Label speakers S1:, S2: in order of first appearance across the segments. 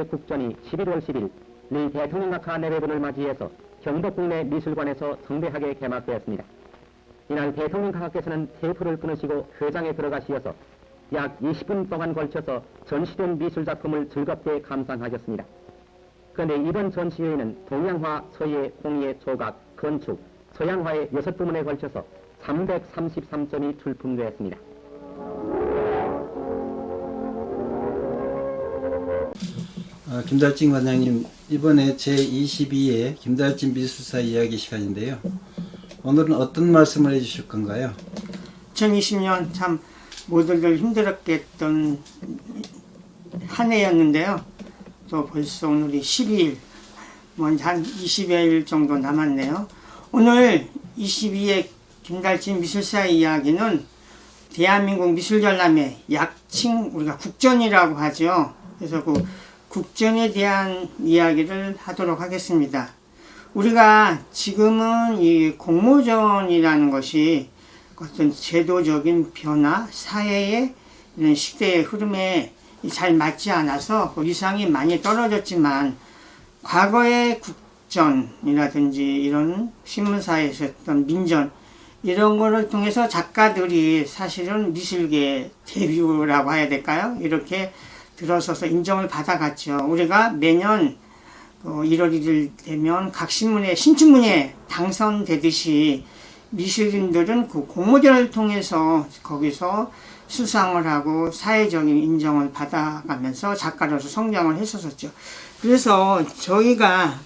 S1: 미술전람회 국전이 11월 10일 리 대통령 각하 내외분을 맞이해서 경복궁내 미술관에서 성대하게 개막되었습니다. 이날 대통령 각하께서는 테이프를 끊으시고 회장에 들어가시어서 약 20분 동안 걸쳐서 전시된 미술작품을 즐겁게 감상하셨습니다. 그런데 이번 전시회에는 동양화, 서예, 홍예, 조각, 건축, 서양화의 6부문에 걸쳐서 333점이 출품되었습니다.
S2: 김달진 관장님, 이번에 제22회 김달진 미술사 이야기 시간인데요. 오늘은 어떤 말씀을 해주실 건가요?
S3: 2020년 참 모두들 힘들었게 했던 한 해였는데요. 또 벌써 오늘이 12일, 한 20여일 정도 남았네요. 오늘 22회 김달진 미술사 이야기는 대한민국 미술전람회, 약칭 우리가 국전이라고 하죠. 그래서 그 국전에 대한 이야기를 하도록 하겠습니다. 우리가 지금은 이 공모전이라는 것이 어떤 제도적인 변화, 사회의 이런 시대의 흐름에 잘 맞지 않아서 그 위상이 많이 떨어졌지만, 과거의 국전이라든지 이런 신문사에서 했던 민전, 이런 거를 통해서 작가들이 사실은 미술계 데뷔라고 해야 될까요? 이렇게 들어서서 인정을 받아갔죠. 우리가 매년 1월 1일 되면 각 신문에 신춘문예 당선되듯이 미술인들은 그 공모전을 통해서 거기서 수상을 하고 사회적인 인정을 받아가면서 작가로서 성장을 했었죠. 그래서 저희가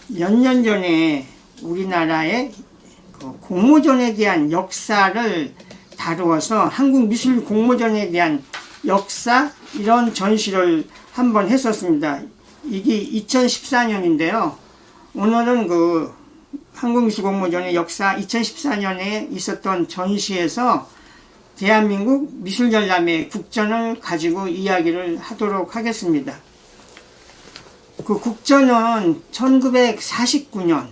S3: 몇 년 전에 우리나라의 공모전에 대한 역사를 다루어서 한국 미술 공모전에 대한 역사, 이런 전시를 한번 했었습니다. 이게 2014년인데요. 오늘은 그 한국미술공모전의 역사 2014년에 있었던 전시에서 대한민국 미술전람회 국전을 가지고 이야기를 하도록 하겠습니다. 그 국전은 1949년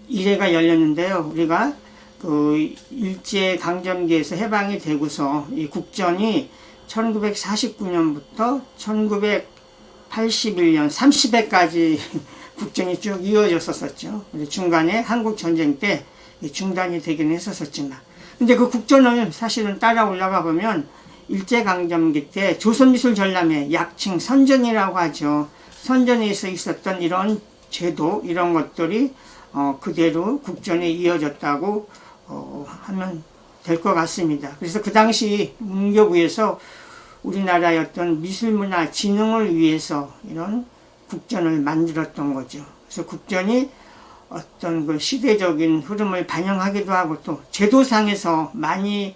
S3: 1회가 열렸는데요. 우리가 그 일제강점기에서 해방이 되고서 이 국전이 1949년부터 1981년 30회까지 국전이 쭉 이어졌었죠. 중간에 한국전쟁 때 중단이 되긴 했었지만, 근데 그 국전을 사실은 따라 올라가 보면 일제강점기 때 조선미술전람회, 약칭 선전이라고 하죠. 선전에서 있었던 이런 제도, 이런 것들이 그대로 국전에 이어졌다고 하면 될 것 같습니다. 그래서 그 당시 문교부에서 우리나라의 어떤 미술문화 진흥을 위해서 이런 국전을 만들었던 거죠. 그래서 국전이 어떤 그 시대적인 흐름을 반영하기도 하고 또 제도상에서 많이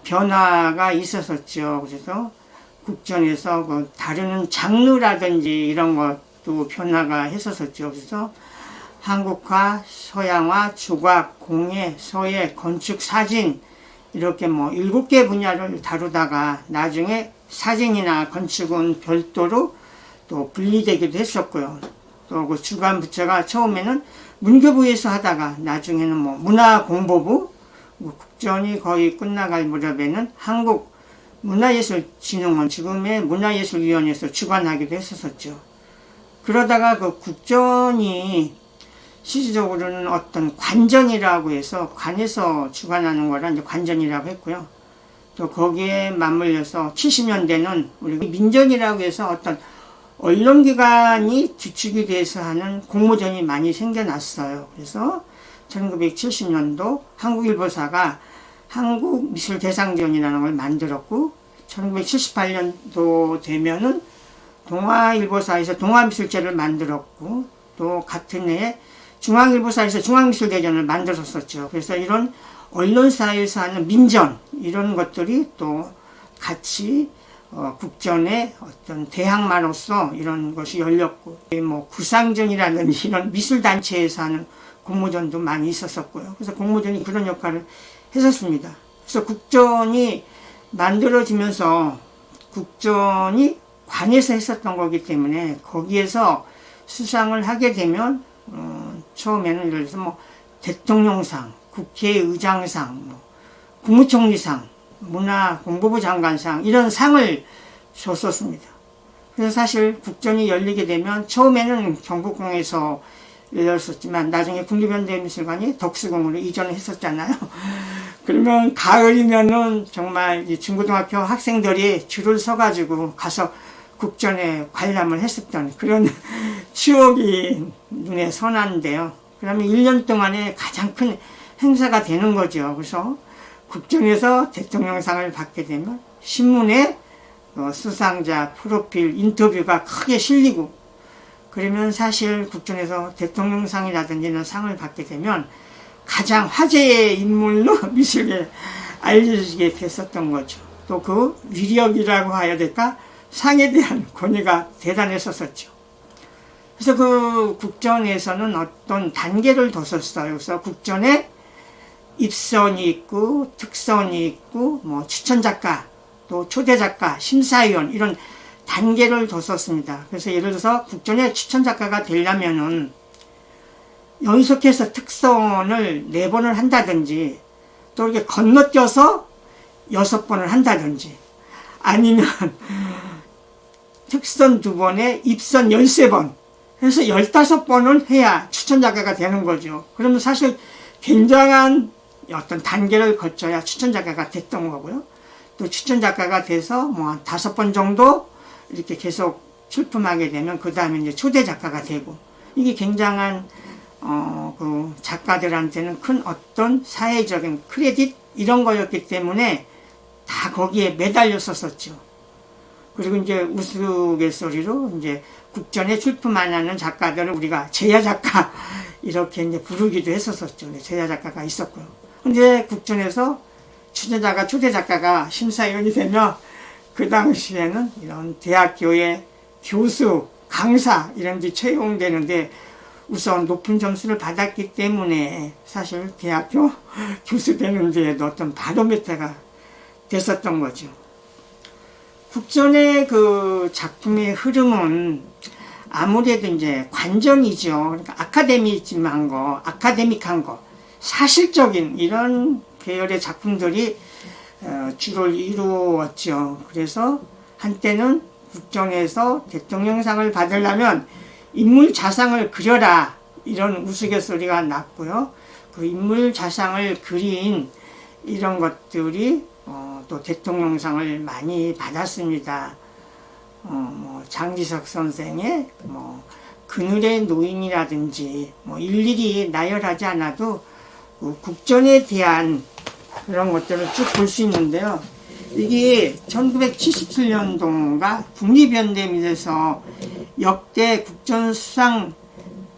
S3: 변화가 있었었죠. 그래서 국전에서 그 다루는 장르라든지 이런 것도 변화가 했었었죠. 그래서 한국화, 서양화, 조각, 공예, 서예, 건축, 사진, 이렇게 7개 분야를 다루다가 나중에 사진이나 건축은 별도로 또 분리되기도 했었고요. 또 그 주관 부처가 처음에는 문교부에서 하다가 나중에는 문화공보부, 국전이 거의 끝나갈 무렵에는 한국문화예술진흥원, 지금의 문화예술위원회에서 주관하기도 했었죠. 그러다가 그 국전이 실질적으로는 어떤 관전이라고 해서 관에서 주관하는 거라 이제 관전이라고 했고요. 또 거기에 맞물려서 70년대는 우리 민전이라고 해서 어떤 언론기관이 주축이 돼서 하는 공모전이 많이 생겨났어요. 그래서 1970년도 한국일보사가 한국미술대상전이라는 걸 만들었고, 1978년도 되면은 동아일보사에서 동아미술제를 만들었고, 또 같은 해에 중앙일보사에서 중앙미술대전을 만들었었죠. 그래서 이런 언론사에서 하는 민전, 이런 것들이 또 같이 국전의 어떤 대항마로서 이런 것이 열렸고, 구상전이라든지 이런 미술단체에서 하는 공모전도 많이 있었었고요. 그래서 공모전이 그런 역할을 했었습니다. 그래서 국전이 만들어지면서 국전이 관에서 했었던 거기 때문에 거기에서 수상을 하게 되면 처음에는 예를 들어서 대통령상, 국회의장상, 국무총리상, 문화공보부 장관상, 이런 상을 줬었습니다. 그래서 사실 국전이 열리게 되면 처음에는 경복궁에서 열렸었지만 나중에 국립현대미술관이 덕수궁으로 이전을 했었잖아요. 그러면 가을이면은 정말 이 중고등학교 학생들이 줄을 서가지고 가서 국전에 관람을 했었던 그런 추억이 눈에 선한데요. 그러면 1년 동안에 가장 큰 행사가 되는 거죠. 그래서 국전에서 대통령상을 받게 되면 신문에 수상자 프로필 인터뷰가 크게 실리고, 그러면 사실 국전에서 대통령상이라든지 이런 상을 받게 되면 가장 화제의 인물로 미술계에 알려지게 됐었던 거죠. 또 그 위력이라고 해야 될까? 상에 대한 권위가 대단했었죠. 그래서 그 국전에서는 어떤 단계를 뒀었어요. 그래서 국전에 입선이 있고 특선이 있고 뭐 추천작가, 또 초대작가, 심사위원 이런 단계를 뒀었습니다. 그래서 예를 들어서 국전에 추천작가가 되려면은 연속해서 특선을 4번을 한다든지, 또 이렇게 건너뛰어서 6번을 한다든지, 아니면 특선 2번에 입선 13번 해서 15번을 해야 추천작가가 되는 거죠. 그러면 사실 굉장한 어떤 단계를 거쳐야 추천작가가 됐던 거고요. 또 추천작가가 돼서 뭐 5번 정도 이렇게 계속 출품하게 되면 그 다음에 이제 초대작가가 되고, 이게 굉장한 그 작가들한테는 큰 어떤 사회적인 크레딧 이런 거였기 때문에 다 거기에 매달렸었죠. 그리고 이제 우스갯소리로 이제 국전에 출품 안 하는 작가들을 우리가 제야작가 이렇게 이제 부르기도 했었었죠. 제야작가가 있었고요. 근데 국전에서 추천작가, 초대작가가 심사위원이 되면 그 당시에는 이런 대학교의 교수, 강사 이런 데 채용되는데 우선 높은 점수를 받았기 때문에 사실 대학교 교수 되는 데에도 어떤 바로미터가 됐었던 거죠. 국전의 그 작품의 흐름은 아무래도 이제 관전이죠. 그러니까 아카데미즘한 거, 아카데믹한 거, 사실적인 이런 계열의 작품들이 주를 이루었죠. 그래서 한때는 국전에서 대통령상을 받으려면 인물 자상을 그려라 이런 우스갯소리가 났고요. 그 인물 자상을 그린 이런 것들이 또 대통령상을 많이 받았습니다. 뭐 장지석 선생의 뭐 그늘의 노인이라든지 뭐 일일이 나열하지 않아도 그 국전에 대한 그런 것들을 쭉 볼 수 있는데요. 이게 1977년도인가 국립현대미술에서 역대 국전수상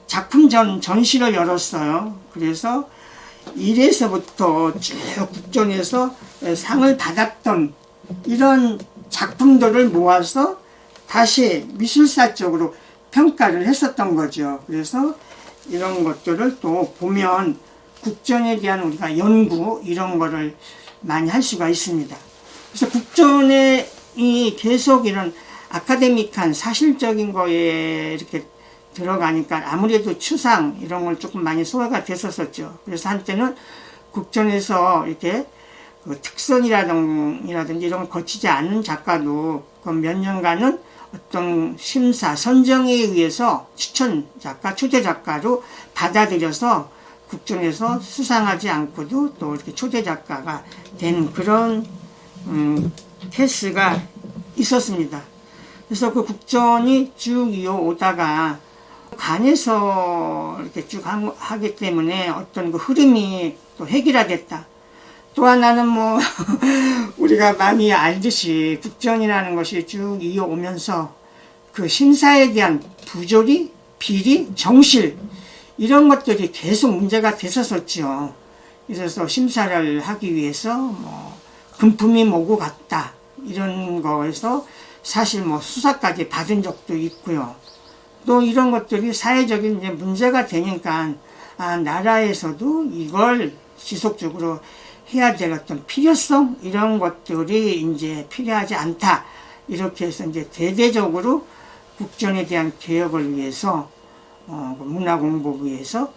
S3: 작품전 전시를 열었어요. 그래서 1에서부터 쭉 국전에서 상을 받았던 이런 작품들을 모아서 다시 미술사적으로 평가를 했었던 거죠. 그래서 이런 것들을 또 보면 국전에 대한 우리가 연구 이런 거를 많이 할 수가 있습니다. 그래서 국전에 이 계속 이런 아카데믹한 사실적인 거에 이렇게 들어가니까 아무래도 추상 이런 걸 조금 많이 소화가 됐었었죠. 그래서 한때는 국전에서 이렇게 그 특선이라든지 이런 걸 거치지 않는 작가도 그 몇 년간은 어떤 심사, 선정에 의해서 추천 작가, 초대 작가로 받아들여서 국전에서 수상하지 않고도 또 이렇게 초대 작가가 되는 그런 케이스가 있었습니다. 그래서 그 국전이 쭉 이어오다가 간에서 이렇게 쭉 하기 때문에 어떤 그 흐름이 또 획일화됐다. 또 하나는 뭐 우리가 많이 알듯이 국전이라는 것이 쭉 이어오면서 그 심사에 대한 부조리, 비리, 정실 이런 것들이 계속 문제가 됐었었죠. 그래서 심사를 하기 위해서 뭐 금품이 뭐고 같다 이런 거에서 사실 뭐 수사까지 받은 적도 있고요. 또 이런 것들이 사회적인 이제 문제가 되니까 나라에서도 이걸 지속적으로 해야 될 어떤 필요성 이런 것들이 이제 필요하지 않다 이렇게 해서 이제 대대적으로 국전에 대한 개혁을 위해서 문화공보부에서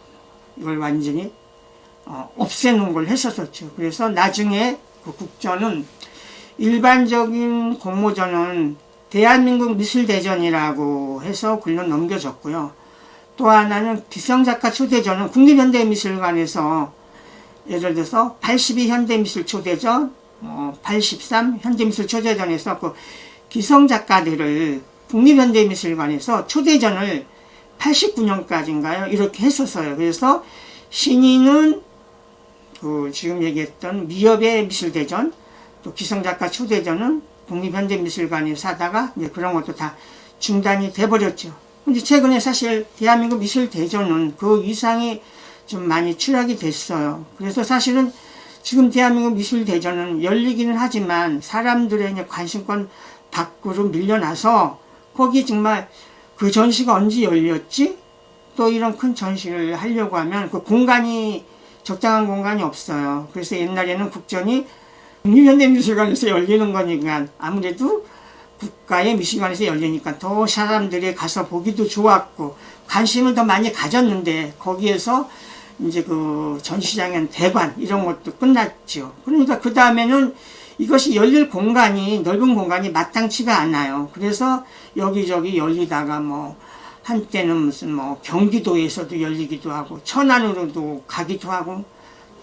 S3: 이걸 완전히 없애놓은 걸 했었었죠. 그래서 나중에 그 국전은 일반적인 공모전은 대한민국 미술대전이라고 해서 글로 넘겨졌고요. 또 하나는 기성작가 초대전은 국립현대미술관에서 예를 들어서 82 현대미술초대전, 83 현대미술초대전에서 그 기성작가들을 국립현대미술관에서 초대전을 89년까지인가요? 이렇게 했었어요. 그래서 신인은 그 지금 얘기했던 미협의 미술대전, 또 기성작가 초대전은 국립현대미술관에서 하다가 이제 그런 것도 다 중단이 돼버렸죠. 근데 최근에 사실 대한민국 미술대전은 그 이상이 좀 많이 추락이 됐어요. 그래서 사실은 지금 대한민국 미술대전은 열리기는 하지만 사람들의 이제 관심권 밖으로 밀려나서 거기 정말 그 전시가 언제 열렸지? 또 이런 큰 전시를 하려고 하면 그 공간이 적당한 공간이 없어요. 그래서 옛날에는 국전이 국립현대미술관에서 열리는 거니까 아무래도 국가의 미술관에서 열리니까 더 사람들이 가서 보기도 좋았고 관심을 더 많이 가졌는데 거기에서 이제 그 전시장의 대관 이런 것도 끝났죠. 그러니까 그 다음에는 이것이 열릴 공간이 넓은 공간이 마땅치가 않아요. 그래서 여기저기 열리다가 뭐 한때는 무슨 뭐 경기도에서도 열리기도 하고 천안으로도 가기도 하고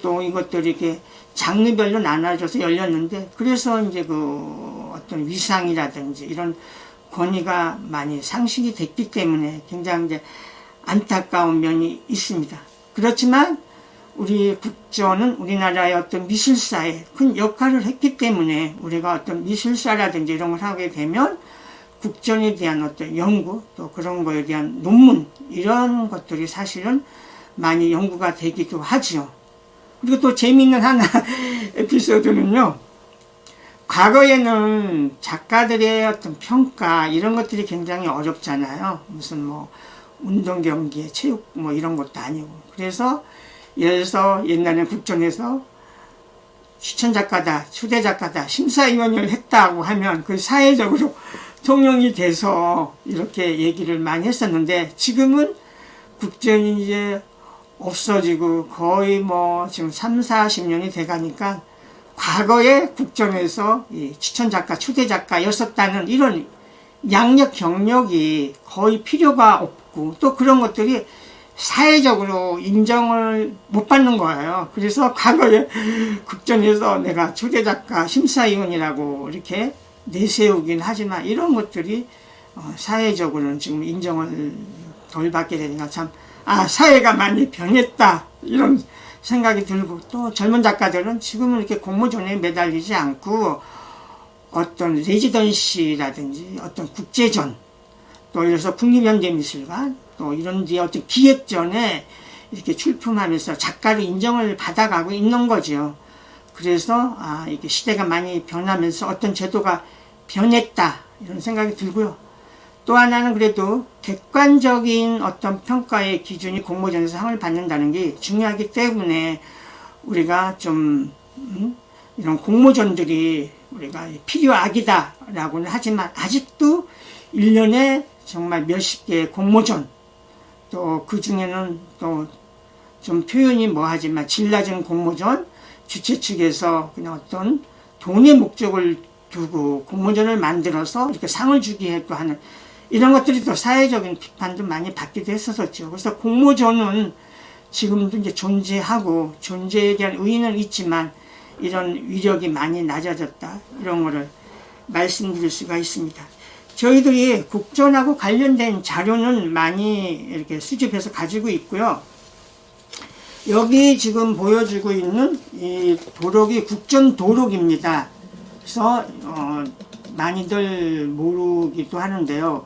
S3: 또 이것들이 이렇게 장르별로 나눠져서 열렸는데 그래서 이제 그 어떤 위상이라든지 이런 권위가 많이 상실이 됐기 때문에 굉장히 이제 안타까운 면이 있습니다. 그렇지만 우리 국전은 우리나라의 어떤 미술사에 큰 역할을 했기 때문에 우리가 어떤 미술사라든지 이런 걸 하게 되면 국전에 대한 어떤 연구 또 그런 거에 대한 논문 이런 것들이 사실은 많이 연구가 되기도 하죠. 그리고 또 재미있는 하나 에피소드는요. 과거에는 작가들의 어떤 평가 이런 것들이 굉장히 어렵잖아요. 무슨 뭐 운동 경기에 체육 뭐 이런 것도 아니고. 그래서 예를 들어서 옛날에 국전에서 추천 작가다, 초대 작가다, 심사위원을 했다고 하면 그 사회적으로 통용이 돼서 이렇게 얘기를 많이 했었는데 지금은 국전이 이제 없어지고 거의 뭐 지금 30-40년이 돼가니까 과거에 국전에서 이 추천 작가, 초대 작가였었다는 이런 양력 경력이 거의 필요가 없고 또 그런 것들이 사회적으로 인정을 못 받는 거예요. 그래서 과거에 국전에서 내가 초대 작가 심사위원이라고 이렇게 내세우긴 하지만 이런 것들이 사회적으로는 지금 인정을 덜 받게 되니까 참 사회가 많이 변했다 이런 생각이 들고 또 젊은 작가들은 지금은 이렇게 공모전에 매달리지 않고 어떤 레지던시라든지 어떤 국제전 또 예를 들어서 국립현대미술관 또 이런 데 어떤 기획전에 이렇게 출품하면서 작가로 인정을 받아가고 있는 거죠. 그래서 이게 시대가 많이 변하면서 어떤 제도가 변했다 이런 생각이 들고요. 또 하나는 그래도 객관적인 어떤 평가의 기준이 공모전에서 상을 받는다는 게 중요하기 때문에 우리가 좀 이런 공모전들이 우리가 필요악이다라고는 하지만 아직도 1년에 정말 몇십 개의 공모전 또 그 중에는 또 좀 표현이 뭐하지만 질 낮은 공모전 주최 측에서 그냥 어떤 돈의 목적을 두고 공모전을 만들어서 이렇게 상을 주기도 하는 이런 것들이 또 사회적인 비판도 많이 받기도 했었죠. 그래서 공모전은 지금도 이제 존재하고 존재에 대한 의의는 있지만 이런 위력이 많이 낮아졌다. 이런 거를 말씀드릴 수가 있습니다. 저희들이 국전하고 관련된 자료는 많이 이렇게 수집해서 가지고 있고요. 여기 지금 보여주고 있는 이 도록이 국전 도록입니다. 그래서 많이들 모르기도 하는데요.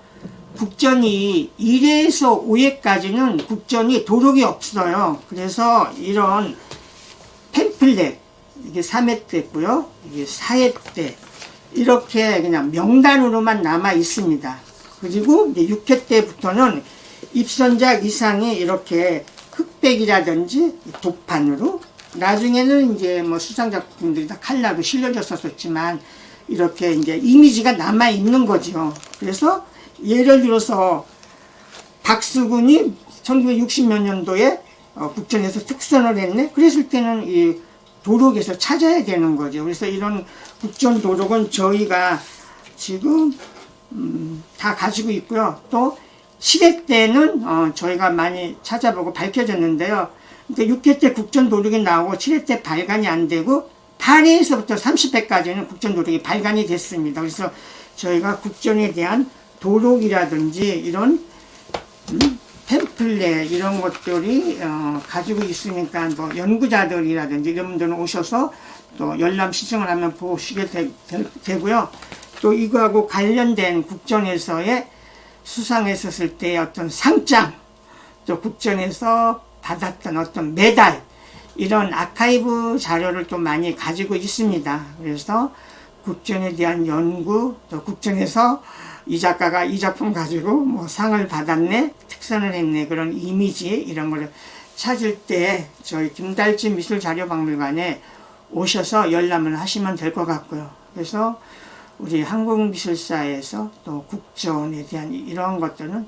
S3: 국전이 1회에서 5회까지는 국전이 도록이 없어요. 그래서 이런 팸플렛 이게 3회 때고요. 이게 4회 때 이렇게 그냥 명단으로만 남아 있습니다. 그리고 이제 6회 때부터는 입선작 이상이 이렇게 흑백이라든지 도판으로 나중에는 이제 뭐 수상작품들이 다 칼라로 실려졌었지만 이렇게 이제 이미지가 남아 있는 거죠. 그래서 예를 들어서 박수근이 1960몇 년도에 국전에서 특선을 했네. 그랬을 때는 이 도록에서 찾아야 되는 거죠. 그래서 이런 국전 도록은 저희가 지금 다 가지고 있고요. 또 7회 때는 저희가 많이 찾아보고 밝혀졌는데요. 그러니까 6회 때 국전도둑이 나오고 7회 때 발간이 안 되고 8회에서부터 30회까지는 국전도둑이 발간이 됐습니다. 그래서 저희가 국전에 대한 도록이라든지 이런 팸플렛 이런 것들이 가지고 있으니까 뭐 연구자들이라든지 이런 분들은 오셔서 또 열람 시청을 하면 보시게 되고요. 또 이거하고 관련된 국전에서의 수상했었을 때 어떤 상장, 또 국전에서 받았던 어떤 메달, 이런 아카이브 자료를 또 많이 가지고 있습니다. 그래서 국전에 대한 연구, 또 국전에서 이 작가가 이 작품 가지고 뭐 상을 받았네, 특선을 했네, 그런 이미지 이런 거를 찾을 때 저희 김달진 미술자료박물관에 오셔서 열람을 하시면 될 것 같고요. 그래서 우리 한국미술사에서 또 국전에 대한 이런 것들은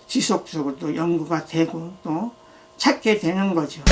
S3: 지속적으로 또 연구가 되고 또 찾게 되는 거죠.